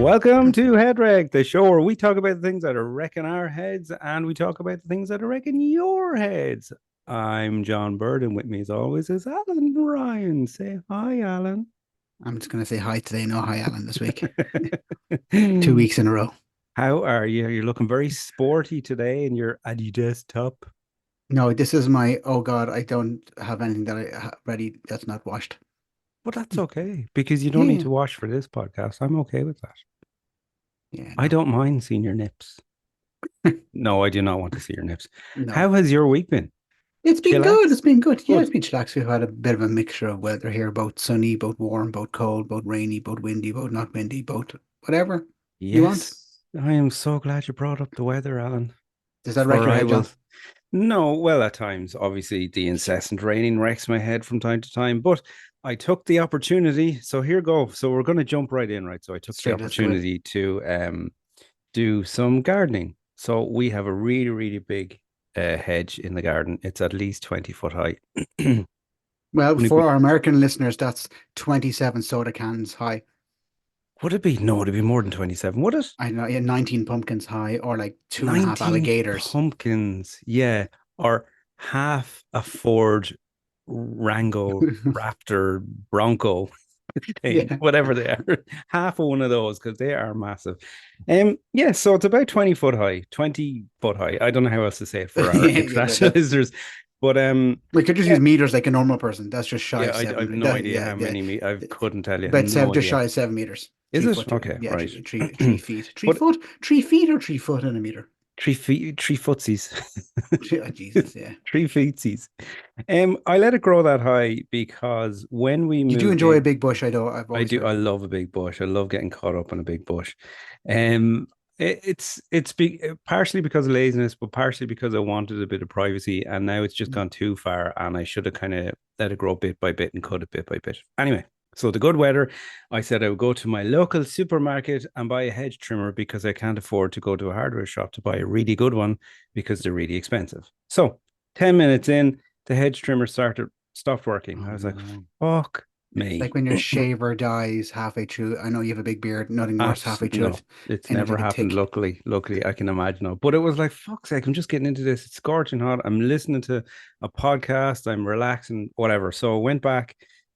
Welcome to Head Wreck, the show where we talk about the things that are wrecking our heads and we talk about the things that are wrecking your heads. I'm John Bird, and with me, as always, is Alan Ryan. Say hi, Alan. I'm just going to say hi today. No, hi, Alan, this week. 2 weeks in a row. How are you? You're looking very sporty today in your Adidas top. No, this is my, oh God, I don't have anything that I ready that's not washed. Well, that's okay because you don't need Yeah, to wash for this podcast. I'm okay with that. yeah, I no, don't mind seeing your nips. No, I do not want to see your nips. no. How has your week been? It's been good. Chillax? It's been good. Yeah, it's Good. been chillax. We've had a bit of a mixture of weather here, both sunny, both warm, both cold, both rainy, both windy, both not windy, both whatever you want. Yes, I am so glad you brought up the weather, Alan. Does that wreck For your I head, will. John? No, well, at times, obviously, the incessant raining wrecks my head from time to time, but I took the opportunity. So here go. So we're going to jump right in, right? So I took the Straight, let's do it. opportunity to do some gardening. So we have a really, really big hedge in the garden. It's at least 20 foot high. Well, Would it for be? our American listeners, that's 27 soda cans high. Would it be? No, it'd be more than 27, would it? I know, yeah, 19 pumpkins high, or like two and a half 19 alligators. pumpkins. Yeah. Or half a Ford Rango Raptor Bronco thing, Yeah. whatever they are. Half of one of those because they are massive. Yeah, so it's about 20 foot high, 20 foot high. I don't know how else to say it for our Yeah, international listeners. But we could just yeah, use meters like a normal person. That's just shy yeah, of I have seven. no That, idea yeah, how yeah. many I couldn't tell you. About seven, No just idea. shy of 7 meters. Is Three it? foot, Okay, yeah, right. three feet. Three But foot, 3 feet or 3 foot in a meter. 3 feet, three footsies. Oh, Jesus, yeah. Three feetsies. I let it grow that high because when we You do moved enjoy a in, big bush, I know. I've I always do. I heard. love a big bush. I love getting caught up in a big bush. Um, partially because of laziness, but partially because I wanted a bit of privacy, and now it's just gone too far, and I should have kind of let it grow bit by bit and cut it bit by bit. Anyway, so the good weather, I said I would go to my local supermarket and buy a hedge trimmer because I can't afford to go to a hardware shop to buy a really good one because they're really expensive. So 10 minutes in, the hedge trimmer stopped working. Oh I was like, no. fuck It's me. like when your shaver dies halfway through. I know you have a big beard, nothing worse halfway Absolutely through no. it. It's End up never like a happened. tick. Luckily, I can imagine. No. But it was like, fuck's sake, I'm just getting into this. It's scorching hot. I'm listening to a podcast. I'm relaxing, whatever. So I went back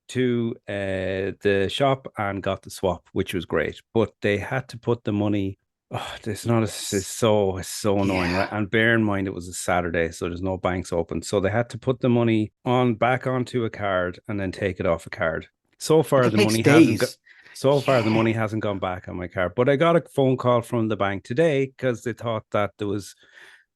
to the shop and got the swap, which was great. But they had to put the money. Oh, it's not. Yes. It's so annoying, right? Yeah. And bear in mind, it was a Saturday, so there's no banks open. So they had to put the money on back onto a card and then take it off a card. So But far, that the takes money hasn't got days. so far, the Yeah. money hasn't gone back on my card, but I got a phone call from the bank today because they thought that there was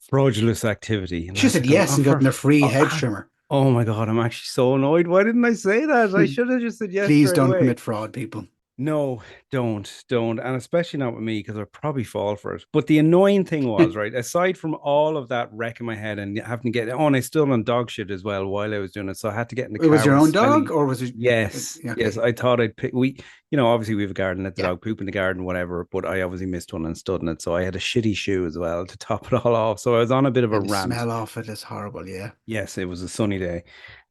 fraudulent activity, and I She was said like, "I'm yes and gotten offer." a free Oh, hedge trimmer. oh my god, I'm actually so annoyed. Why didn't I say that? I should have just said yes Please straight don't away. commit fraud, people. No, don't. And especially not with me because I'd probably fall for it. But the annoying thing was, right, aside from all of that wrecking my head and having to get and I stood on dog shit as well while I was doing it. So I had to get in the It was car your with a own dog, smelly. or was it? Yes. Okay, I thought I'd pick obviously we have a garden, let the yeah. dog poop in the garden, whatever. But I obviously missed one and stood in it. So I had a shitty shoe as well to top it all off. So I was on a bit of a And the rant. smell of it is horrible. Yeah. Yes, it was a sunny day.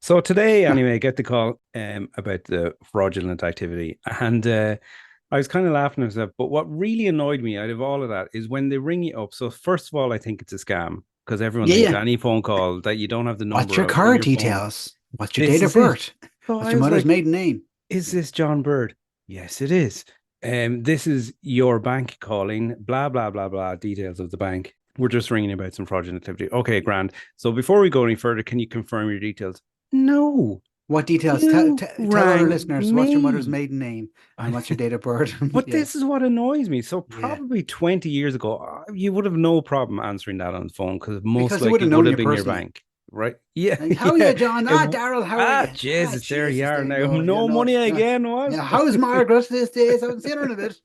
So today, anyway, I get the call about the fraudulent activity. And I was kind of laughing at myself. But what really annoyed me out of all of that is when they ring you up. So, first of all, I think it's a scam because everyone Yeah, thinks yeah. any phone call that you don't have the What's number your in card your phone. details? What's your This date of is it. birth? So What's I your was mother's like, maiden name? is Yeah. this John Bird? Yes, it is. This is your bank calling, blah, blah, blah, blah, details of the bank. We're just ringing about some fraudulent activity. Okay, grand. So before we go any further, can you confirm your details? No, What details? you Tell all our rang listeners what's your mother's me. maiden name and I, what's your date of birth? but Yeah, this is what annoys me. So yeah. probably 20 years ago, you would have no problem answering that on the phone because most Because they would likely have would known have you been your personally. bank, right? Yeah, Like, how are you, yeah. John? It, Ah, Daryl, how are you? Ah, Jesus, there you Jesus, are there you now. go. You No know, money yeah. again, what? Yeah, how's Margaret these days? I haven't seen her in a bit.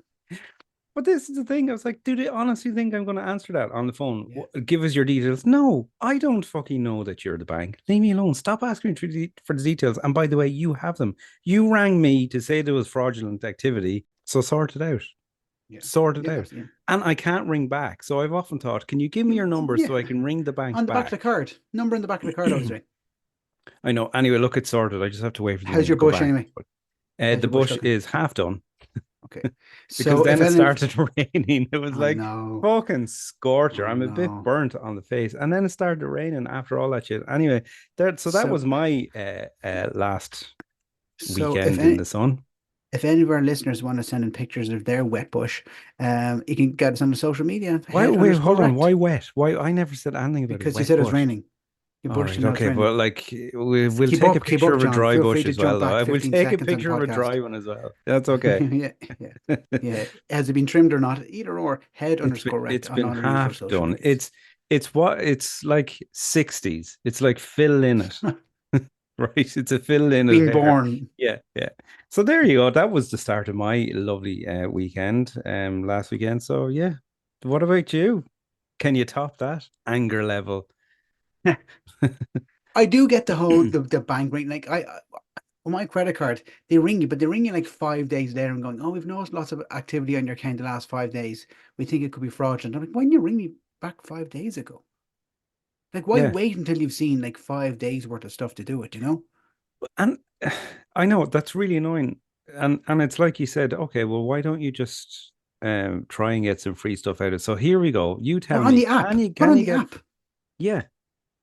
But this is the thing. I was like, do they honestly think I'm going to answer that on the phone? Yeah. Give us your details. No, I don't fucking know that you're the bank. Leave me alone. Stop asking for the details. And by the way, you have them. You rang me to say there was fraudulent activity. So sort it out. Yeah. Sort it Yeah, out. yeah. And I can't ring back. So I've often thought, can you give me your number Yeah. so I can ring the bank On the back of the back? card. Number in the back of the card, I was doing. I know. Anyway, look, it's sorted. I just have to wait for the How's money to your come bush back. anyway? But How's the your bush bush looking? is half done. Okay. because So then if it any, started raining. It was I like know, fucking scorcher. I I'm a bit know. burnt on the face, and then it started raining after all that shit. Anyway, there. So that So was my last so weekend in the sun. if any of our listeners want to send in pictures of their wet bush, you can get us on the social media, Why? head Wait, underscore hold on. Why rect, wet? Why? I never said anything about a because you wet said it was bush. raining. You All bushed right, and now it's okay, raining. but like we'll take a Keep picture up, of a John. dry Feel bush free to as jump well, though. back I will 15 take a seconds on the picture of a podcast. dry one as well. That's okay. Yeah, yeah, yeah. Has it been trimmed or not? Either or, head underscore rect It's on been all our usual half social done. medias. It's like 60s. It's like fill in it. Right. It's a fill in of Being hair. born. Yeah, yeah. So there you go. That was the start of my lovely weekend last weekend. So yeah. What about you? Can you top that anger level? I do get the whole the bank rate. Like on my credit card, they ring you, but they ring you like 5 days later and going, "Oh, we've noticed lots of activity on your account the last 5 days. We think it could be fraudulent." I'm like, "Why didn't you ring me back 5 days ago? Like, why Yeah. wait until you've seen like 5 days worth of stuff to do it? You know?" And I know that's really annoying. And it's like you said, okay, well, why don't you just try and get some free stuff out of it? So here we go. You Or tell on me, the app. Put can on you the get app. yeah,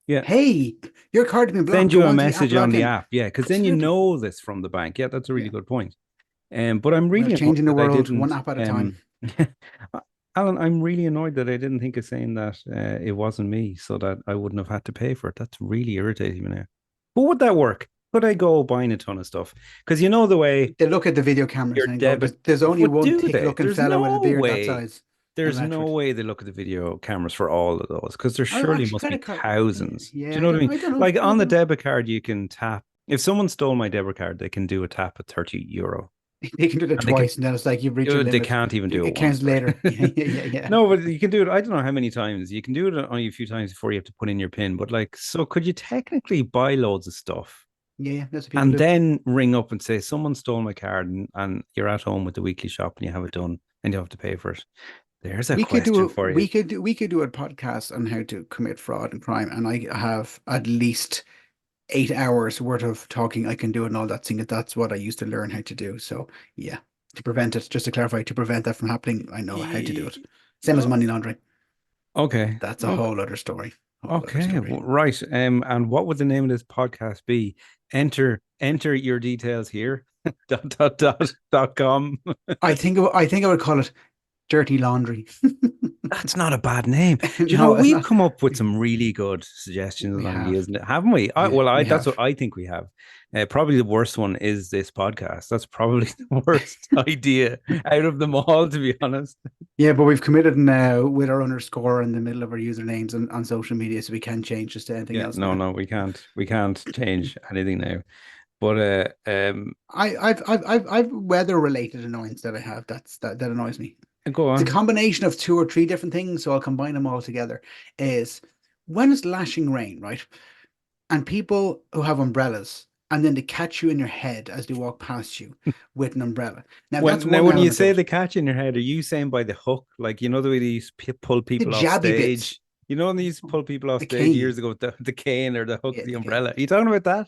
yeah. Hey, your card has been blocked. Send you Go a onto the app, message on log the in. app. Yeah, because then you Absolutely. know this from the bank. Yeah, that's a really Yeah. good point. But I'm We're really annoyed changing the that I world one didn't app at a time. Alan, I'm really annoyed that I didn't think of saying that it wasn't me so that I wouldn't have had to pay for it. That's really irritating me now. But would that work? Could I go buying a ton of stuff? Because you know the way They look at the video cameras your and go, debit, there's only what one do thick they? looking fella with a beard that size in There's no Retford. way they look at the video cameras for all of those because there Oh, surely actually, must be credit card. Yeah, thousands. Do yeah, you know what I mean? I don't know. Like I on the don't know. debit card, you can tap. If someone stole my debit card, they can do a tap at 30 euro. They can do that And they can twice, and then it's like you've reached your they limit. can't even do it It once, counts later. Yeah, right? yeah, yeah, yeah. No, but you can do it. I don't know how many times. You can do it only a few times before you have to put in your PIN. But like, so could you technically buy loads of stuff Yeah, yeah. That's what people and do. then ring up and say someone stole my card and you're at home with the weekly shop and you have it done and you have to pay for it? There's a question for you. We could do a podcast on how to commit fraud and crime, and I have at least 8 hours worth of talking I can do and all that thing. That's what I used to learn how to do. So yeah, to prevent it, just to clarify, to prevent that from happening, I know how to do it. Same as Oh, money laundering. okay. That's a Okay. whole other story. Whole other Okay. story. Right. And what would the name of this podcast be? Enter your details here. dot com. I think I would call it dirty laundry. That's not a bad name. Do you know No, it's we've not. come up with some really good suggestions We and have. ideas, haven't we? Yeah, we That's what have. I think we have. Probably the worst one is this podcast. That's probably the worst idea out of them all, to be honest. Yeah, but we've committed now with our underscore in the middle of our usernames on social media, so we can change this to anything Yeah, else no, now. no, we can't change anything now. But I've weather related annoyance that I have. That annoys me. go It's a on. combination of two or three different things, so I'll combine them all together. Is when it's lashing rain, right? And people who have umbrellas, and then they catch you in your head as they walk past you with an umbrella. Now that's one When you element of say it. the catch in your head, are you saying by the hook, like you know the way they used to pull The people off jabby bits, stage? You know when they used to pull people off the stage cane. years ago with the cane or the hook of Yeah, the the cane. umbrella? Are you talking about that?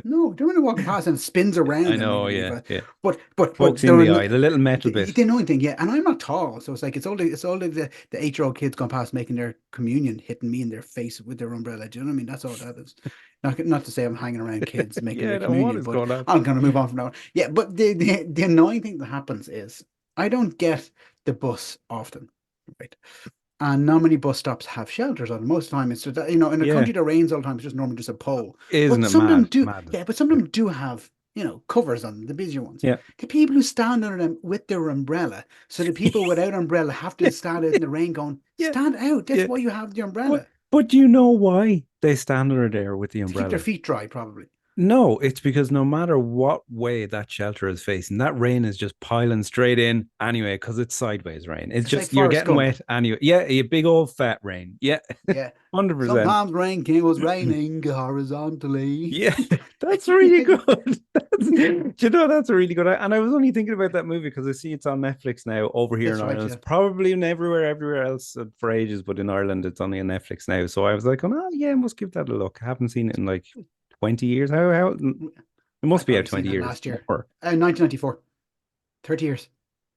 No, they're only walking past and it spins I around them know, really, really yeah, fast. yeah. But Pokes in they're the eye, the little metal bit. the annoying thing, yeah. And I'm not tall, so it's like it's all like the 8 year old kids going past making their communion, hitting me in their face with their umbrella. Do you know what I mean? That's all that is. Not to say I'm hanging around kids making Yeah, their no, what communion, is but going on? I'm gonna move on from now. Yeah, but the annoying thing that happens is I don't get the bus often, right? And not many bus stops have shelters on them. Most of the time, it's just, in a Yeah, country that rains all the time, it's just normally just a pole. isn't But it some of them mad? do, Mad. yeah, but some of them do have, covers on them, the busier ones. Yeah. The people who stand under them with their umbrella, so the people without umbrella have to stand out in the rain going, Yeah, stand out. That's yeah. why you have the But umbrella. do you know why they stand under there with the To keep their umbrella? feet dry, probably. No, it's because no matter what way that shelter is facing, that rain is just piling straight in anyway, because it's sideways rain. It's It's like just you're Forrest getting Gump. wet anyway. Yeah, a big old fat rain. Yeah, Yeah. 100%. Sometimes rain was raining horizontally. Yeah, that's really good. Do you know that's a really good? And I was only thinking about that movie because I see it's on Netflix now over here in That's right, Ireland. It's yeah. probably in everywhere else for ages, but in Ireland it's only on Netflix now. So I was like, oh no, yeah, I must give that a look. I haven't seen it in like 20 years. How it I must be out probably seen 20 it years last year. more. 1994. 30 years.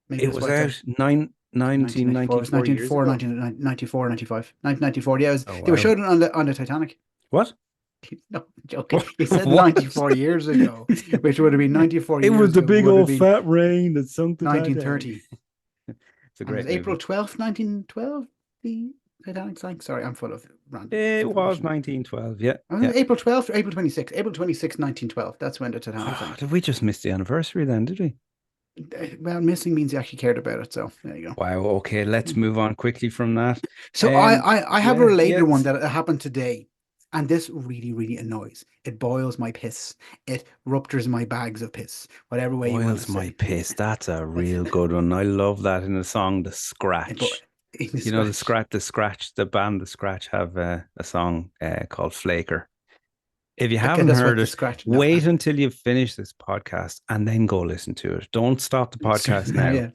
Maybe It that's was why it's out nineteen ninety four. It was 1994 years 1994, ago. 1994, 95, 1994. Yeah, Oh, they were wow. showing it on the Titanic. What? No, I'm joking. He said What? 94 years ago, which would have been 94 It was years the ago, big would have old been fat rain that sunk the Titanic. 1930. It's a And it great was April movie. 12th, 1912, the Titanic sank. Sorry, I'm full of random It was information. 1912. Yeah, Was yeah. it April 12th or April 26th? April 26th, 1912. That's when the Titanic Oh, sank. did we just miss the anniversary then, did we? Well, missing means he actually cared about it. So there you Wow. Okay, let's go. move on quickly from that. So I, Um, I, I have a yeah, related one yes. that happened today, and this really, really annoys. It boils my piss. It ruptures my bags of piss. Whatever way you want to Boils my say. piss. That's a It's real good one. I love that in the song The it, bo- Scratch. in the You know, scratch. the band The Scratch have a song called Flaker. If you Okay, haven't that's what heard the it, scratch. No, wait until you finish this podcast and then go listen to it. Don't stop the podcast now. yeah.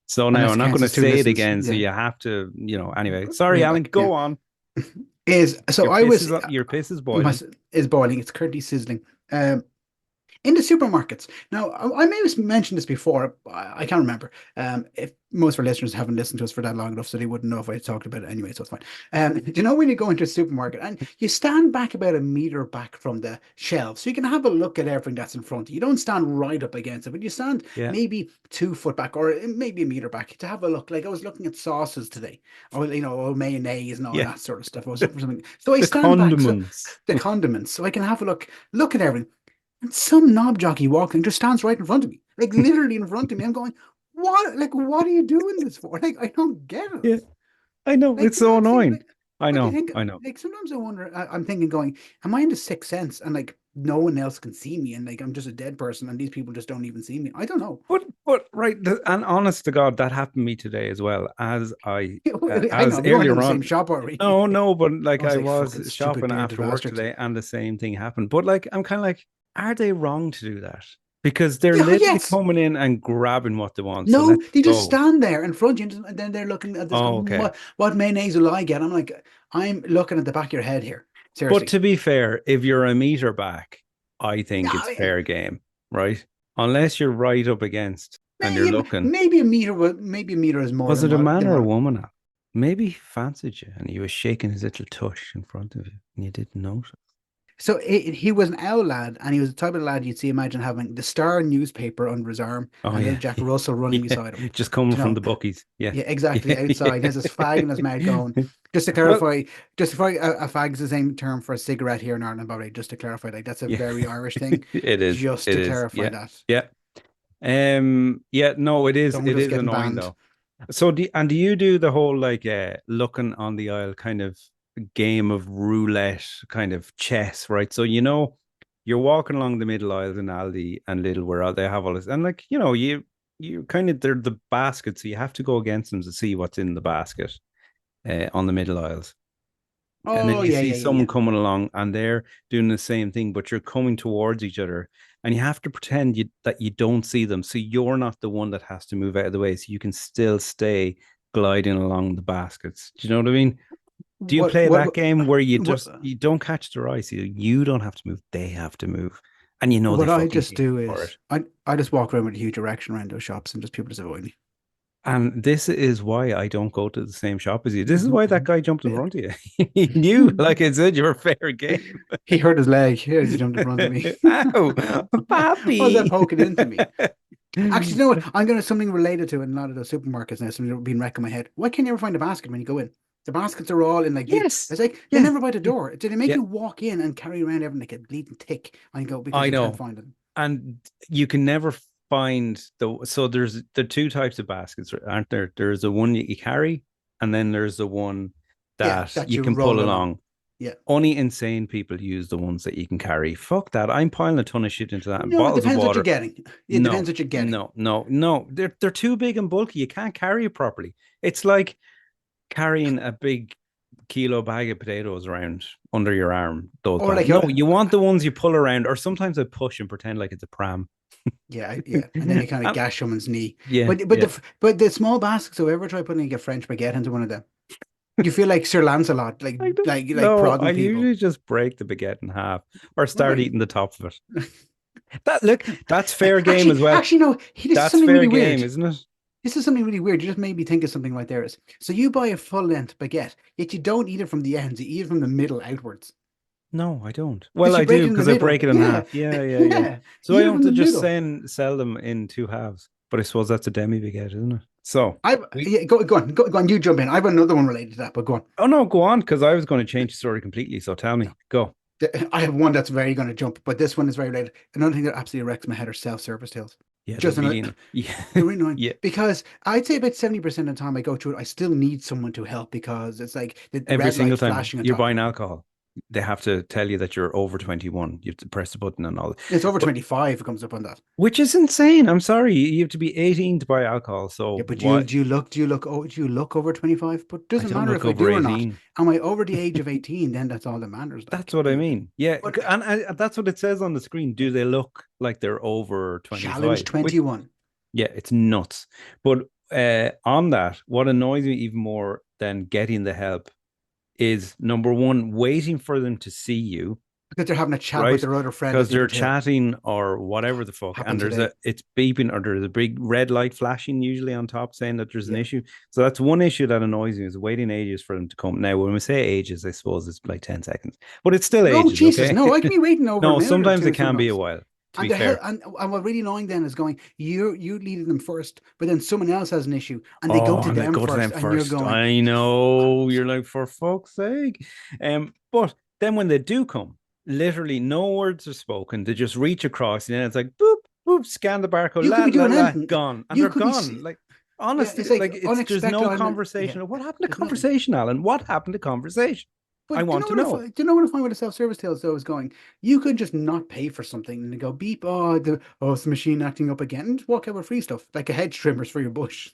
So now Unless I'm it not counts going to as two say it listens. again. So Yeah. you have to, anyway. Sorry, Read Alan, back. Yeah. go on. Is so Your I piss was is your piss is my boiling. is boiling. It's currently sizzling. In the supermarkets. Now, I may have mentioned this before. I can't remember. If most of our listeners haven't listened to us for that long enough, so they wouldn't know if I talked about it anyway, so it's fine. Do you know when you go into a supermarket and you stand back about a meter back from the shelf so you can have a look at everything that's in front of you? You don't stand right up against it, but you stand Yeah. maybe 2 foot back or maybe a meter back to have a look. Like I was looking at sauces today, or or mayonnaise and all Yeah. that sort of stuff. I was looking for something, so I The stand back so condiments. the condiments, so I can have a look at everything. And some knob jockey walking just stands right in front of me, like literally in front of me. I'm going, what? Like, what are you doing this for? Like, I don't get Yeah. it. I know. Like, It's do you so know the thing? annoying. Like, I what do you know. think? I know. Like, sometimes I wonder. I'm thinking, going, am I in the sixth sense? And like, no one else can see me, and like, I'm just a dead person, and these people just don't even see me. I don't know. But right, and honest to God, that happened to me today as well. I As know we weren't in earlier the same on. shop, are we? No, but I like was I like, was fucking stupid shopping bearded after work bastard. today, and the same thing happened. But like, I'm kind of like, are they wrong to do that? Because they're Yeah, literally yes. coming in and grabbing what they want. So No, let's they just go. stand there in front of you, and then they're looking at this, Oh, going, okay. what mayonnaise will I get? I'm like, I'm looking at the back of your head here. But Seriously. to be fair, if you're a meter back, I No, think it's fair game, right? Unless you're right up against and you're looking. maybe a meter is more Was than it a man than or a what. woman? Al? Maybe he fancied you and he was shaking his little tush in front of you and you didn't notice. So he was an owl lad, and he was the type of lad you'd see imagine having the Star newspaper under his arm Oh, and little yeah. Jack Russell running Yeah. beside him. Just coming Do you from know? the bookies. Yeah. Yeah, exactly. Outside, he has his fag in his mouth going. Just to Well, clarify, a fag is the same term for a cigarette here in Ireland, by the way. Just to clarify, like that's a yeah, very Irish thing. it is. Just It to is. clarify Yeah. that. Yeah. Yeah, no, it is. Someone It just is getting annoying banned. though. So do you do the whole like looking on the aisle kind of game of roulette kind of chess, right? So you're walking along the middle aisles in Aldi and Lidl where they have all this and like, you kind of they're the basket, so you have to go against them to see what's in the basket on the middle aisles. And then Oh you yeah, see yeah, yeah, someone yeah. coming along and they're doing the same thing, but you're coming towards each other and you have to pretend that you don't see them. So you're not the one that has to move out of the way. So you can still stay gliding along the baskets. Do you know what I mean? Do you What play what that game where what you don't catch their eye? So you don't have to move, they have to move. And they what I fucking just hate do you for is it. I just walk around with a huge erection around those shops and just people just avoid me. And this is why I don't go to the same shop as you. This is why that guy jumped in front of you. He knew, like I said, you were fair game. He hurt his leg as he jumped in front of me. Ow, What was that Pappy. poking into me? Actually, you know what? I'm going to something related to it in a lot of those supermarkets now. Something being wrecked in my head. Why can't you ever find a basket when you go in? The baskets are all in like bleed. Yes. It's like they're Yeah. never by the door. Do they make Yeah. you walk in and carry around everything like a bleeding tick and go because I you can't know. find them? And you can never find so there's the two types of baskets, aren't there? There's the one that you carry, and then there's the one Yeah, that that you you can pull roll along. along. Yeah. Only insane people use the ones that you can carry. Fuck that. I'm piling a ton of shit into that and No, it bottles of depends what you're water. getting. It depends No, what you're getting. no, no, no. They're too big and bulky. You can't carry it properly. It's like carrying a big kilo bag of potatoes around under your arm. Those Or bags. like No, you want the ones you pull around, or sometimes I push and pretend like it's a pram. yeah, yeah, and then you kind of Um, gash someone's knee. yeah, But yeah. the small baskets. So ever try putting like a French baguette into one of them? You feel like Sir Lancelot, I don't like know. I prodding people. usually just break the baguette in half or start Right. eating the top of it. That's fair game as well. Actually, no. He does That's something fair really game, weird. isn't it? This is something really weird. You just made me think of something right there. Is so you buy a full length baguette, yet you don't eat it from the ends. You eat it from the middle outwards No, I don't. Well, because you I break do it in the because I middle. break it in Yeah, half. Yeah, yeah, yeah. yeah. So I You eat it have from to the just middle. sell them in two halves. But I suppose that's a demi baguette, isn't it? So I we. yeah, go on. You jump in. I have another one related to that, but go on. Oh no, go on, because I was going to change the story completely. So tell No, me, go. I have one that's very going to jump, but this one is very related. Another thing that absolutely wrecks my head are self-service tills. Yeah, they're Just another, really. Yeah, they're really annoying yeah. because I'd say about 70% of the time I go through it, I still need someone to help because it's like the Every red single light time flashing on you're top. buying alcohol, they have to tell you that you're over 21. You have to press the button and all that. It's over But 25. It comes up on that. which is insane. I'm sorry. You have to be 18 to buy alcohol. Yeah, So but what? do you look over 25? But it I doesn't don't matter look if I over do or not. 18. Am I over the age of 18? Then that's all that matters. That's Like, what I mean. Yeah, but and that's what it says on the screen. Do they look like they're over challenge 25? Which, 21. yeah, it's nuts. But on that, what annoys me even more than getting the help is number one, waiting for them to see you, Because they're having a chat with right? their other friend Because at the other they're till. chatting or whatever the fuck, Happened and today. it's beeping or there's a big red light flashing usually on top saying that there's an Yeah. issue. So that's one issue that annoys me is waiting ages for them to come. Now, when we say ages, I suppose it's like 10 seconds, but it's still No, ages, Jesus, okay? no, I can be waiting over a No, minute or sometimes it two can be a sometimes. while, to And be the hell, fair. and what really annoying then is going, you leading them first, but then someone else has an issue, and they go Oh, to and they them go to them first, and you're first. going, I fuck. know. You're like, for fuck's sake. But then when they do come, literally no words are spoken. They just reach across, and then it's like boop, boop, scan the barcode, You could la be la doing la, anything. gone. And You they're could be, gone. Like yeah, it's honestly, like like it's there's unexpected. no Yeah, conversation. What happened to there's nothing. conversation, Alan? What happened to conversation? I But want to know. do you know what I find with the self-service tales though is going, you could just not pay for something and they go beep, it's the machine acting up again, and just walk out with free stuff, like a hedge trimmers for your bush.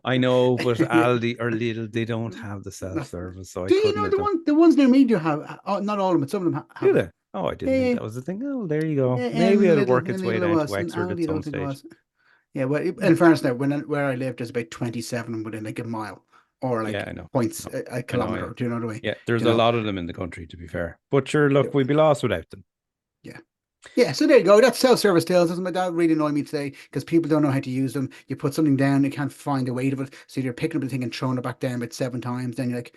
I know, but Yeah. Aldi or Lidl, they don't have the That's, self-service, so I do you couldn't know have done. the ones near me do have, not all of them, but some of them Do have it. they? Oh, I didn't think Yeah, that was the thing. Oh, there you go. yeah, Maybe it'll work in its way Lidl it down to was, in Wexford at Aldi I some don't think it stage. was. Yeah, well, in fairness now, where I lived, there's about 27 within like a mile or Yeah, like I know. points No, a I know. kilometer. Do you know what I mean? Yeah, there's You a know, lot of them in the country, to be fair. But sure, yeah, look, we'd be lost without them. yeah. Yeah, so there you go. That's self-service tales. That really annoyed me today because people don't know how to use them. You put something down, you can't find the weight of it, so you're picking up the thing and throwing it back down about 7 times. Then you're like,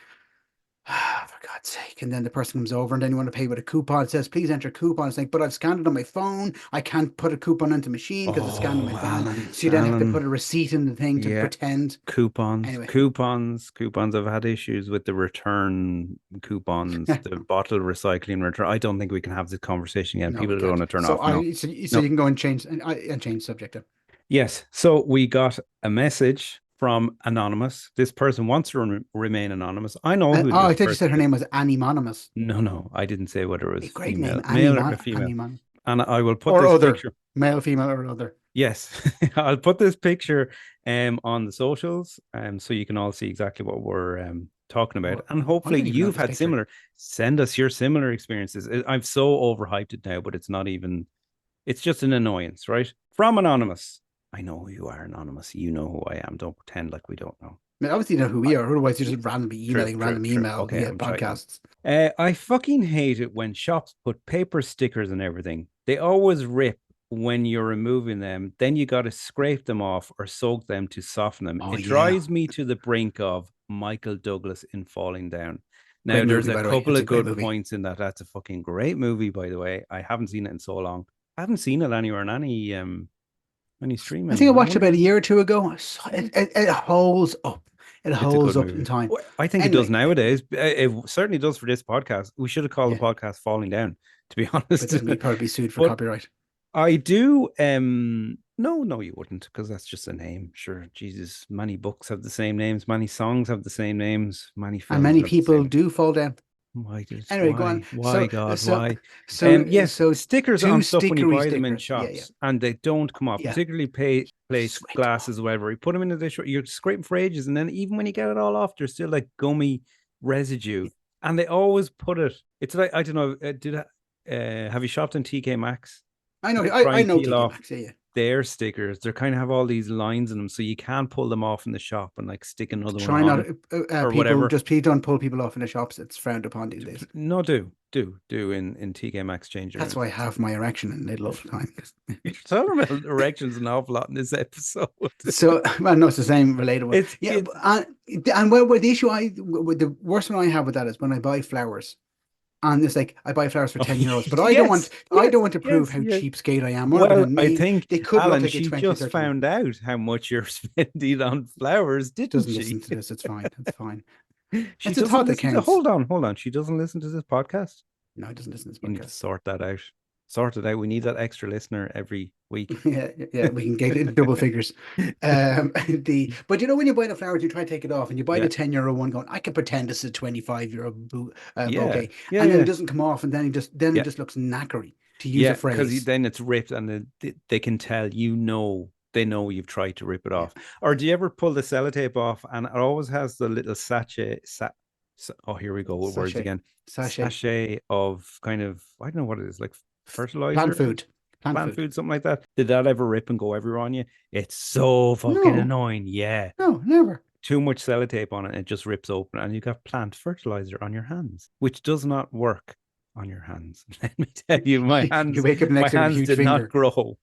for God's sake. And then the person comes over and then you want to pay with a coupon. It says, please enter a coupon. It's like, but I've scanned it on my phone. I can't put a coupon into the machine because it's scanned on my Oh, phone. Alan, So you then have to put Alan. a receipt in the thing to Yeah, pretend. coupons, Anyway, coupons. I've had issues with the return coupons, the bottle recycling return. I don't think we can have this conversation again. no, we People are going can't. to turn off. No, So no. you can go and change subject. Then. Yes. So we got a message from Anonymous. This person wants to remain anonymous. I know who I this thought you said person her is. name was Anonymous. No, no, I didn't say whether it A was great name, male or female. Annie. And I will put Or this other, picture. male, female, or other. Yes, I'll put this picture on the socials, so you can all see exactly what we're talking about. Oh, And I hopefully don't even know you've this had picture. similar. Send us your similar experiences. I've so overhyped it now, but it's not even. It's just an annoyance, right? From Anonymous. I know who you are, Anonymous. You know who I am. Don't pretend like we don't know. I mean, obviously, you know who we are. Otherwise, you're just randomly True, emailing true, random true. email Okay, via I'm checking. podcasts. I fucking hate it when shops put paper stickers and everything. They always rip when you're removing them. Then you got to scrape them off or soak them to soften them. Oh It yeah, drives me to the brink of Michael Douglas in Falling Down. great Now, there's movie a by the way. couple It's a of great good movie. points in that. That's a fucking great movie, by the way. I haven't seen it in so long. I haven't seen it anywhere in any I think I streaming. I watched it wonder. about a year or two ago. It holds up. It It's a holds good up in movie. time. Well, I think it does Anyway, nowadays. It certainly does for this podcast. We should have called the yeah, podcast "Falling Down," to be but honest. then we'd probably be sued for But copyright. I do. No, no, you wouldn't, because that's just a name. Sure, Jesus. Many books have the same names. Many songs have the same names. Many And films many have the same people names. do fall down. Why did Anyway, go on. why God So, why? so, Yes, so, stickers two on stuff when you stickery buy them in stickers. Yeah, yeah, shops and they don't come off, yeah. particularly place Scrape them off. glasses or whatever. You put them in the dishwasher, you're scraping for ages, and then even when you get it all off, there's still like gummy residue, and they always put it. It's like I don't know. Have you shopped in TK Maxx? I know. They try I and know peel TK off Maxx. Yeah, yeah. their stickers, they kind of have all these lines in them, so you can't pull them off in the shop and like stick another one Try not on or people whatever. just please don't pull people off in the shops. It's frowned upon these days. No, do in TK Maxx That's changer. why I have my erection in the middle of the time. You're talking about erections an awful lot in this episode. So, well, no, it's the same related one. It's Yeah, it, and where the issue with the worst one I have with that is when I buy flowers, and it's like I buy flowers for oh, €10, but yes, I don't want to prove yes, how yes. cheapskate I am. Or Well, because I think they could look Alan, like a she 20, just 30 euro. found out how much you're spending on flowers, didn't Doesn't she? listen to this. It's fine. It's fine. She It's a doesn't thought that listen to. counts. Hold on. She doesn't listen to this podcast. No, it doesn't listen to this You need to podcast. sort that out. Sort it out. We need that extra listener every week. Yeah, we can get it in double figures. But when you buy the flowers, you try to take it off, and you buy Yeah, the €10 one, going, I can pretend this is a €25 yeah, bouquet, yeah, and then it yeah, doesn't come off, and then it yeah, just looks knackery, to use a yeah. Because phrase. then it's ripped, and they can tell they know you've tried to rip it Yeah, off. Or yeah. do you ever pull the sellotape off, and it always has the little oh, here we go with words Sachet, again. sachet, Sachet of kind of I don't know what it is, like plant fertilizer, food, plant plant food. food, something like that. Did that ever rip and go everywhere on you? It's so fucking No, annoying. Yeah. no, never. Too much sellotape on it and it just rips open and you got plant fertilizer on your hands, which does not work on your hands. Let me tell you, You wake up the my next day with a hands huge did not finger, grow.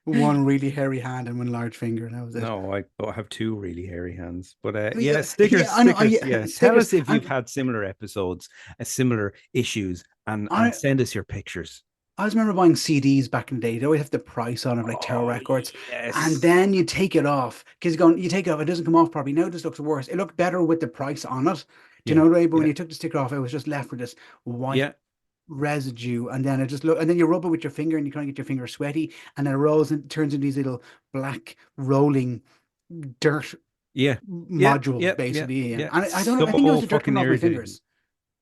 one really hairy hand and one large finger, and that was it. No, I have two really hairy hands. But Yeah, stickers, yeah, I know. yeah. Tell Stickers. us if you've And had similar episodes, similar issues, and I, send us your pictures. I always remember buying CDs back in the day. They always have the price on it, like Tower Oh Records. And yes. then you take it off because you take it off, it doesn't come off properly. Now it just looks worse. It looked better with the price on it. Do you Yeah. know what I mean? But when Yeah. you took the sticker off, it was just left with this white Yeah. residue. And then it just look, and then you rub it with your finger and you kind of get your finger sweaty. And then it rolls and turns into these little black rolling dirt Yeah. Yeah. modules, Yeah. Yeah. basically. Yeah. Yeah. And I don't know. I think it was So the dirt fucking coming off my irritating. fingers.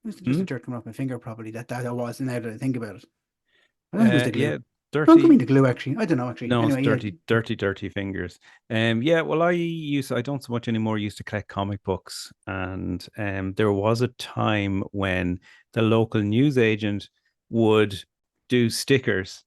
It was just the Hmm? dirt coming off my finger, probably. That was, now that I think about it. I don't think it was the Yeah. glue. Don't come Dirty. mean the glue, actually. I don't know, actually. No, it's Anyway, yeah. dirty fingers. Yeah, well, I don't so much anymore. Used to collect comic books, and there was a time when the local newsagent would do stickers,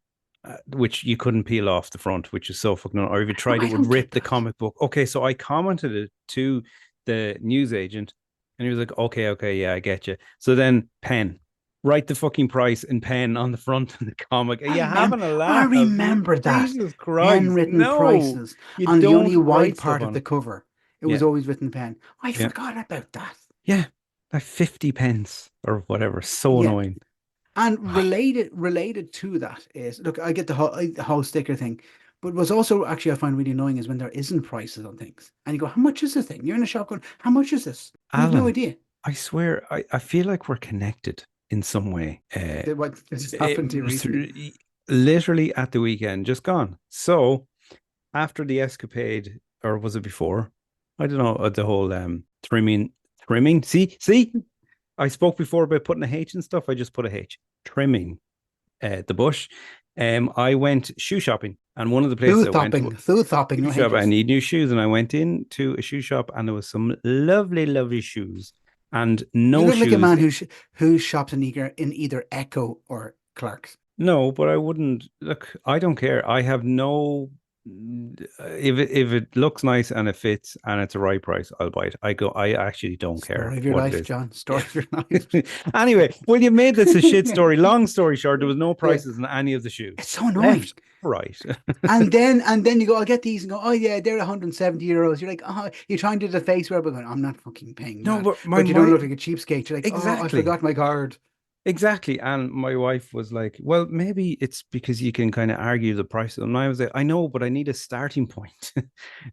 which you couldn't peel off the front, which is so fucking. Or if you tried, it I would don't get rip the that. comic book. Okay, so I commented it to the newsagent, and he was like, "Okay, yeah, I get you." So then pen. Write the fucking price in pen on the front of the comic. Are you having a I laugh? remember that. Jesus Christ. Handwritten No, prices you on the don't only write wide stuff part of on the it. cover. It was Yeah, always written pen. I yeah, forgot about that. yeah. Like 50 pence or whatever. So Yeah. annoying. And related to that is, look, I get the whole sticker thing, but what's also actually I find really annoying is when there isn't prices on things, and you go, "How much is this thing?" You're in a shop going, "How much is this?" And you've no Alan, idea. I swear, I feel like we're connected in some way. What has It happened to you was recently? literally at the weekend, just gone. So after the escapade, or was it before? I don't know, the whole trimming. See, I spoke before about putting a H and stuff. I just put a H. Trimming the bush. I went shoe shopping, and one of the places I went to Thooth hopping, shoe no shop. I H's. need new shoes, and I went into a shoe shop, and there was some lovely, lovely shoes, and You no look like a shoes. man who shops in either Echo or Clark's. No, but I wouldn't look. I don't care. I have no. If it looks nice and it fits and it's the right price, I'll buy it. I actually don't care Story of your what it life, is. John. Story of your life. Anyway, well, you made this a shit story. Long story short, there was no Yeah, prices on any of the shoes. it's so annoying. Left, right. And then you go, I'll get these and go, oh yeah, they're €170. You're like, oh, you're trying to do the face where, but going, I'm not fucking paying No, that. but But you don't look like a cheapskate. You're like, oh, I exactly. forgot my card. Exactly. And my wife was like, well, maybe it's because you can kind of argue the price of them. And I was like, I know, but I need a starting point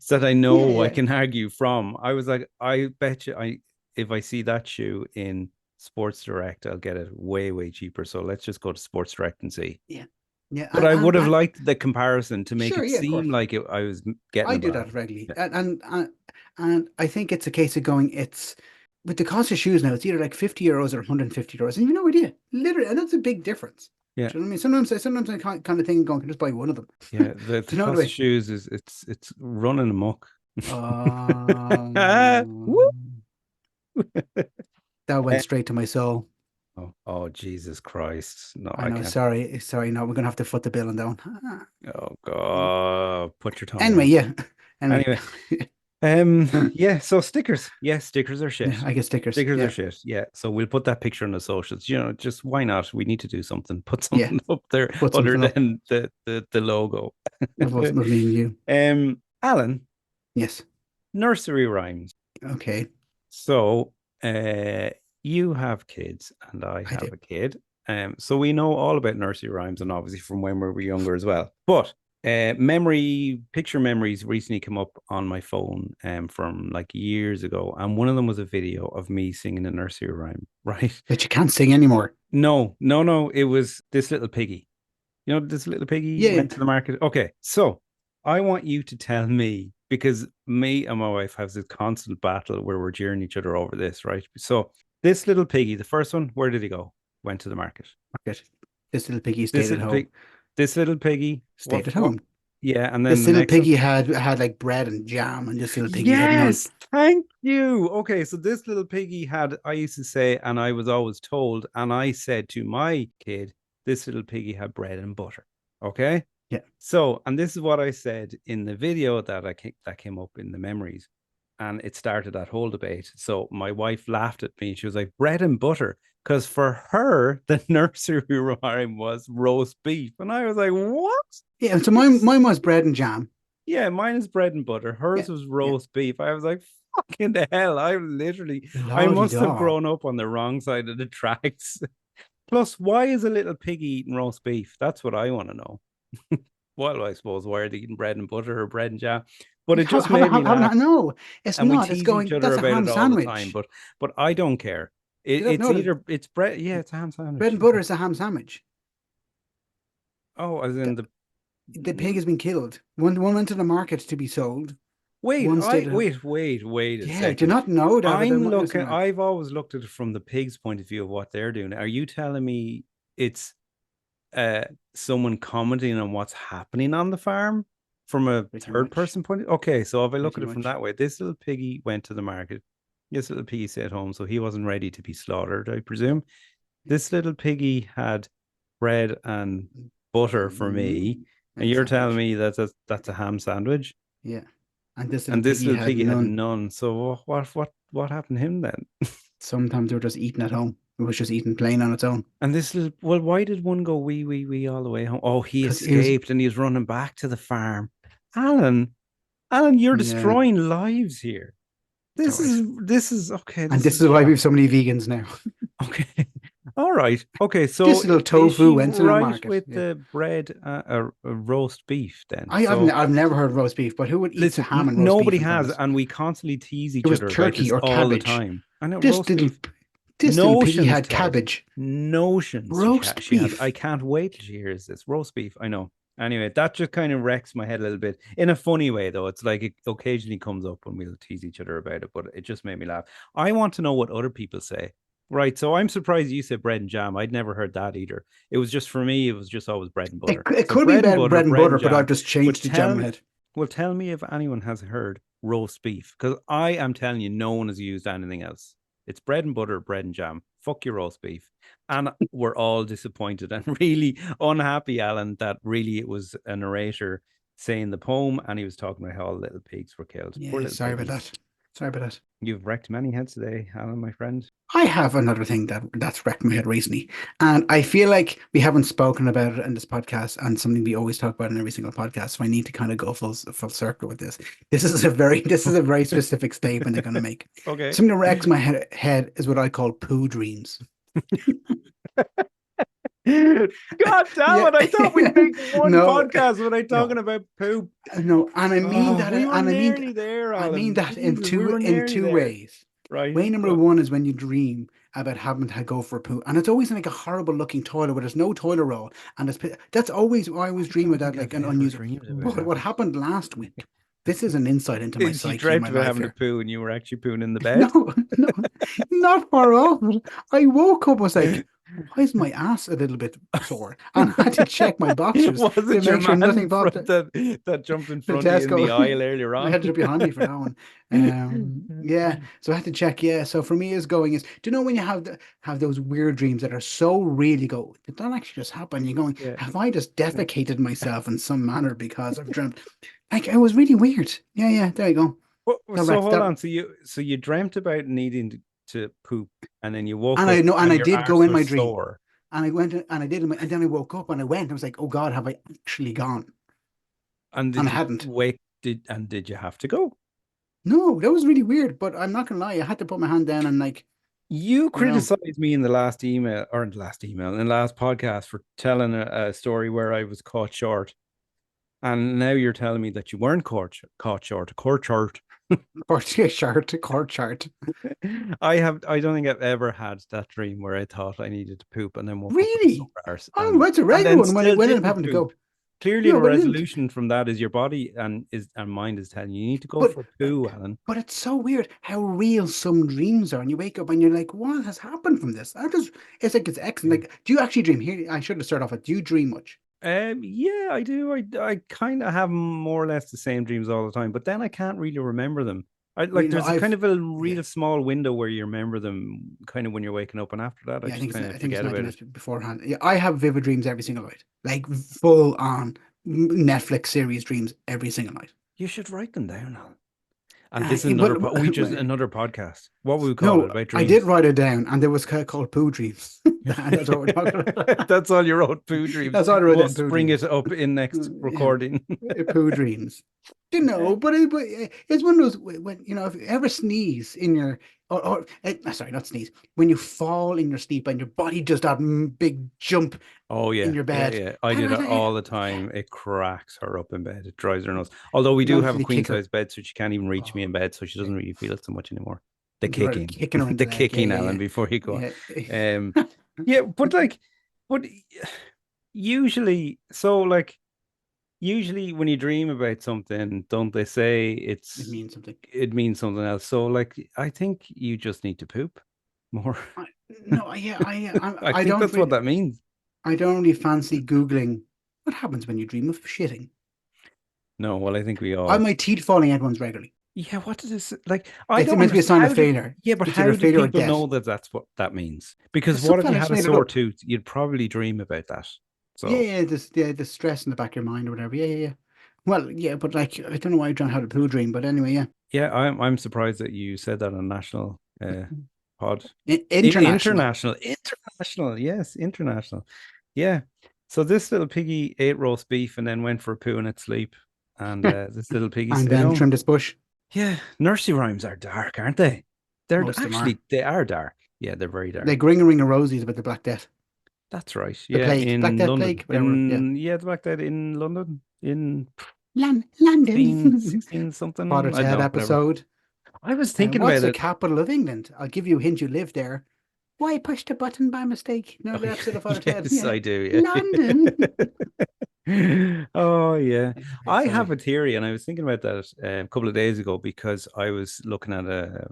so that I Yeah, know I yeah. can argue from. I was like, I bet you if I see that shoe in Sports Direct, I'll get it way, way cheaper. So let's just go to Sports Direct and see. Yeah. Yeah. But I would have liked the comparison to make Sure, it yeah, of seem course. like I was getting I a do bargain. that regularly. Yeah. And I think it's a case of going, it's with the cost of shoes now, it's either like €50 or €150. And you've no idea. Literally, and that's a big difference. Yeah. Do you know what I mean? Sometimes I kind of think going, can just buy one of them. Yeah. Do The you know the cost of way? shoes is it's running amok. Woo! That went straight to my soul. Oh, Jesus Christ. No, I I know. can't. Sorry. No, we're gonna have to foot the bill and down. Oh, God. Put your tongue Anyway, down. yeah. Anyway, Anyway, yeah, so stickers. Yeah, stickers are shit. yeah, I get stickers. Stickers are Yeah, shit. Yeah. So we'll put that picture on the socials. Just why not? We need to do something. Put yeah. something up there Put other something up than the logo. of me and you. Alan, Yes. nursery rhymes. Okay. So you have kids and I I do. have a kid. So we know all about nursery rhymes and obviously from when we were younger as well. But picture memories recently come up on my phone from like years ago. And one of them was a video of me singing a nursery rhyme, right? But you can't sing anymore. No, no, no. It was this little piggy. You know, this little piggy Yeah. went to the market. Okay, so I want you to tell me because me and my wife have this constant battle where we're jeering each other over this, right? So this little piggy, the first one, where did he go? Went to the market. Market. This little piggy This stayed at little home. pig, this little piggy, Stayed at what? home. Yeah, and then This the little next one. piggy had like bread and jam, and this little piggy had none. Yes, thank you. Okay, so this little piggy had, I used to say, and I was always told, and I said to my kid, this little piggy had bread and butter. Okay. Yeah. So, and this is what I said in the video that came up in the memories, and it started that whole debate. So my wife laughed at me. She was like, "Bread and butter," because for her the nursery rhyme was roast beef, and I was like, "What?" Yeah. So mine was bread and jam. Yeah, mine is bread and butter. Yeah. Hers was Yeah. roast beef. I was like, "Fucking the hell!" I Lordy must have da. grown up on the wrong side of the tracks. Plus, why is a little piggy eating roast beef? That's what I want to know. Well, I suppose why are they eating bread and butter or bread and jam? But it just made me laugh, No, it's and we not. It's tease each going. other That's a about ham it all the time. sandwich. But I don't care. You don't It's know that either it's bread. Yeah, it's a ham bread sandwich. and butter is a ham sandwich. Oh, as in The, the. the pig has been killed. One went to the market to be sold. Wait, One stayed I at home. wait a Yeah, do you second. not know that? I'm Listen, looking. lad. I've always looked at it from the pig's point of view of what they're doing. Are you telling me it's uh someone commenting on what's happening on the farm from a Pretty third much. person point of, okay, so if I look Pretty at it from much. that way, this little piggy went to the market, this little piggy stayed home, so he wasn't ready to be slaughtered, I presume. This little piggy had bread and butter for me, and Ham you're telling sandwich. me that that's a ham sandwich, Yeah. And this little and this piggy little had piggy had none. none. So what happened to him then? Sometimes they were just eating at home. It was just eating plain on its own. And this little, well, why did one go wee all the way home? Oh, he Because it was, escaped and he's running back to the farm. Alan, Alan, you're yeah, destroying lives here. it's all right. This is okay. And This this is is why we have shocking. so many vegans now. Okay. All right. Okay. This So little is tofu she went to the right market. with Yeah. the bread, roast beef then? I've never heard roast beef, but who would eat Listen, ham and roast beef nobody in front of has, us? and we constantly tease It each was other about turkey this or all the cabbage. time. I know This roast little beef. this little piggy Notions, had Ted. cabbage. Notions Roast she has. beef. I can't wait till she hears this. Roast beef. I know. Anyway, that just kind of wrecks my head a little bit in a funny way, though. It's like it occasionally comes up when we'll tease each other about it, but it just made me laugh. I want to know what other people say. Right. So I'm surprised you said bread and jam. I'd never heard that either. It was just for me, it was just always bread and butter. It So could be bread and bread and butter, but I've jam. just But changed the jam ahead. tell me if anyone has heard roast beef, because I am telling you, no one has used anything else. It's bread and butter, bread and jam. Fuck your roast beef. And we're all disappointed and really unhappy, Alan, that really it was a narrator saying the poem and he was talking about how all the little pigs were killed. Poor Yeah, little sorry about piggies. that. Sorry about that. You've wrecked many heads today, Alan, my friend. I have another thing that's wrecked my head recently, and I feel like we haven't spoken about it in this podcast, and something we always talk about in every single podcast. So I need to kind of go full circle with this. This is a very specific statement I'm going to make. Okay. Something that wrecks my head is what I call poo dreams. God damn Yeah, it. I thought we'd make one no, podcast without talking no, about poop. no, and I mean Oh, that, we were and nearly there, I mean Alan. that Jesus, we were in nearly two there. ways. Right. Way number one is when you dream about having to go for a poo, and it's always in like a horrible looking toilet where there's no toilet roll, and that's always I always I dream don't of that think like I've an ever unusual. dreamed about But what having happened last week? This is an insight into my is you psyche and dreamt my about life having to here. poo and you were actually pooing in the bed. No, no, not far off. I woke up, was like, why is my ass a little bit sore? And I had to check my boxers Was to it your make sure man nothing in popped front out. that jumped in The front of you in the Tesco. aisle earlier I on? had to be handy for that one. Yeah. So I had to check. Yeah. So for me, is going is. Do you know when you have those weird dreams that are so real? You go, did that actually just happen? You're going, Yeah. have I just defecated myself in some manner because I've dreamt? Like it was really weird. Yeah. Yeah. There you go. Well, That so wrecks hold that. on. So you dreamt about needing to poop, and then you woke And I up know, and and I your did go arse in my was dream, sore. and I went and I did, and then I woke up and I went. I was like, oh God, have I actually gone? And And did I you hadn't. wake? Did you have to go? No, that was really weird. But I'm not gonna lie, I had to put my hand down and like, You you know, criticized me in the last email, or in the last email, in the last podcast for telling a story where I was caught short. And now you're telling me that you weren't caught short, caught short. court chart. I don't think I've ever had that dream where I thought I needed to poop and then woke up with a sore Really? arse Oh, that's a and regular then one when I still ended up didn't having to poop. go. Clearly, No, the but I didn't. resolution from that is your body and mind is telling you, you need to go But for a poo, Alan. but it's so weird how real some dreams are. And you wake up and you're like, what has happened from this? I just it's like it's excellent. Like, do you actually dream? Here, I should have started off with, do you dream much? Yeah, I do. I kind of have more or less the same dreams all the time, but then I can't really remember them. I like Really, no, there's a kind I've of a yeah. real small window where you remember them kind of when you're waking up, and after that I Yeah, just kind I of think it's forget 90 about it. minutes beforehand. Yeah, I have vivid dreams every single night, like full on Netflix series dreams every single night. You should write them down, Alan. And this is Well, we just another podcast. What would we call it? no, About I did dreams. write it down, and there was called poo dreams, and that's what we're talking about. That's all your own poo dreams. That's all I wrote down, Must poo bring it dreams. up in next Yeah, recording. poo dreams. You know, but it's one of those when you know if you ever sneeze in your sorry, not sneeze, when you fall in your sleep and your body does that big jump Oh in yeah, your yeah, bed. yeah. I do that all the time. It cracks her up in bed. It drives her nuts. Although we You do know, have a the queen kicker. size bed, so she can't even reach me in Oh, bed, so she yeah. doesn't really feel it so much anymore. The You're kicking, kicking her in the the leg. Yeah, kicking, Alan. yeah, Before you go on, yeah, um, yeah. yeah, but usually, so like usually when you dream about something, don't they say It means something. it means something else? So like, I think you just need to poop more. I, no, yeah, I I think don't that's what really, that means. I don't really fancy Googling what happens when you dream of shitting. No, well, I think we I all. my teeth falling out once regularly. Yeah, what does this like? I It's don't meant to be a understand. sign of How do failure. yeah, but It's either how do failure or people death. know that that's what that means? Because Because what some if you fellas had a made it sore up. tooth? You'd probably dream about that. Yeah, So yeah, the stress in the back of your mind or whatever. Yeah, yeah, yeah. Well, yeah, but like I don't know why I don't have a poo dream, but anyway, yeah. yeah, I'm surprised that you said that on national pod. International. International, yes, international. Yeah. So this little piggy ate roast beef and then went for a poo in its sleep. And this little piggy And stayed then home. trim this bush. Yeah, nursery rhymes are dark, aren't they? They're Most of them are. actually they are dark. Yeah, they're very dark. Like Ring of Roses about the Black Death. That's right. The Yeah, plague. Black in Death London. plague, whatever. Yeah. Yeah, the back then in London in London. 16 something. Potter's I don't Head know, whatever. episode. I was thinking What's about the it. capital of England? I'll give you a hint, you live there. Why I pushed a button by mistake? Oh, Another episode of Potter's Head. yes, Yeah. I do. London. Yeah. Oh, yeah. Very I have funny. a theory, and I was thinking about that a couple of days ago because I was looking at a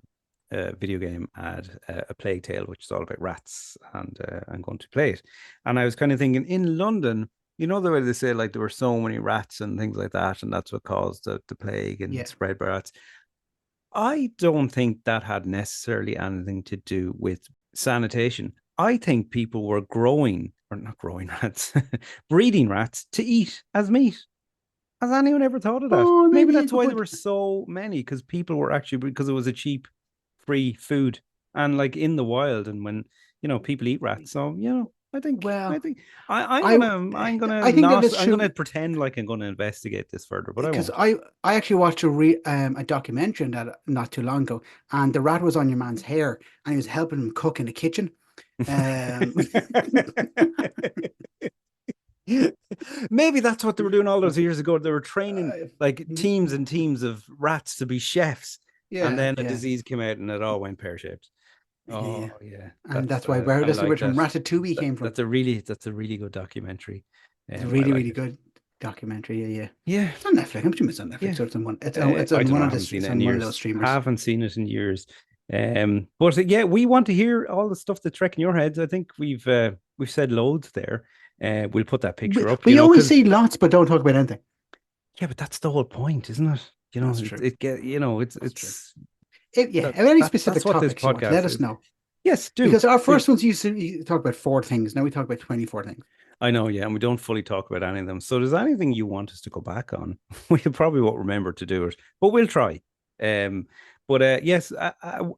video game ad, a Plague Tale, which is all about rats, and I'm going to play it. And I was kind of thinking in London, you know, the way they say like there were so many rats and things like that, and that's what caused the plague and Yeah. spread by rats. I don't think that had necessarily anything to do with sanitation. I think people were growing, or not growing rats, breeding rats to eat as meat. Has anyone ever thought of that? Oh, Maybe maybe you that's could why there put. were so many, because people were actually, because it was a cheap, free food. And like in the wild, and when, people eat rats. So, I Well, think I'm I gonna, I'm gonna I think that not, is I'm gonna true pretend like I'm gonna investigate this further, but I because won't. I actually watched a documentary on that not too long ago, and the rat was on your man's hair, and he was helping him cook in the kitchen. Um, Maybe that's what they were doing all those years ago. They were training like mhm. teams and teams of rats to be chefs, and Yeah, then a yeah, disease came out and it all went pear shaped. yeah, yeah. Oh yeah, And that's that's why where I that's where like from that. Ratatouille came from. That's a really good documentary. It's a I really, like really it. good documentary. Yeah, yeah. Yeah, It's on Netflix. I'm sure it's on Netflix. yeah. So it's on one. It's I on don't one know. I of haven't this. seen It's it in on one of those years. streamers. Haven't seen it in years. But yeah, we want to hear all the stuff that's wrecking your heads. I think we've said loads there. We'll put that We, picture up, we always because say lots, but don't talk about anything. yeah, but that's the whole point, isn't it? That's true. That's true. It's Yeah, that if any that's specific what this topics you want, let podcast us is. know. Yes, do. Because our Do. first ones used to talk about 4 things. Now we talk about 24 things. I know, yeah, and we don't fully talk about any of them. So, there's anything you want us to go back on? We probably won't remember to do it, but we'll try. Um, but yes,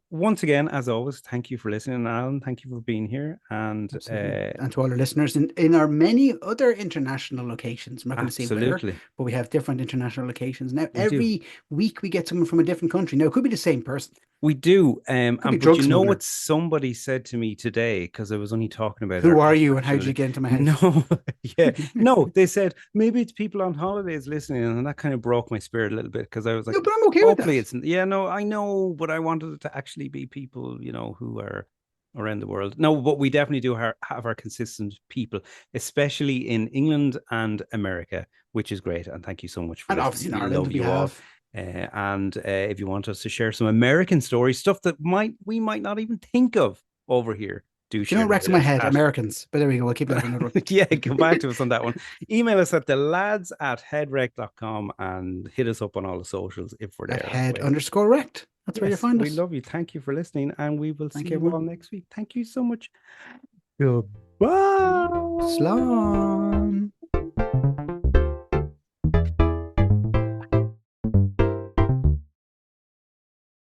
once again, as always, thank you for listening, Alan. Thank you for being here, and Absolutely. And to all our listeners in our many other international locations, I'm not going to say where, absolutely, but we have different international locations. Now, we do. every week we get someone from a different country. Now, it could be the same person, We do. could be But drug you know smuggler. what somebody said to me today, because I was only talking about our Who are you and how did international. you get into my house? No, yeah, no, they said maybe it's people on holidays listening, and that kind of broke my spirit a little bit, because I was like, No, but I'm okay with hopefully that. it's, yeah, no, I know, but I wanted it to actually be people, who are around the world. No, but we definitely do have our consistent people, especially in England and America, which is great. And thank you so much for And listening. obviously in We Ireland love we you all. have, And if you want us to share some American stories, stuff that we might not even think of over here, do you know share what them wrecks with in my us head? at Americans. But there we go. We'll keep that for another one. yeah, come back to us on that one. Email us at thelads@headrec.com and hit us up on all the socials if we're At there that head way. underscore rect. That's where you Yes, find we us. love you. Thank you for listening, and we will see Thank you, you everyone. all next week. Thank you so much. Goodbye. Slán.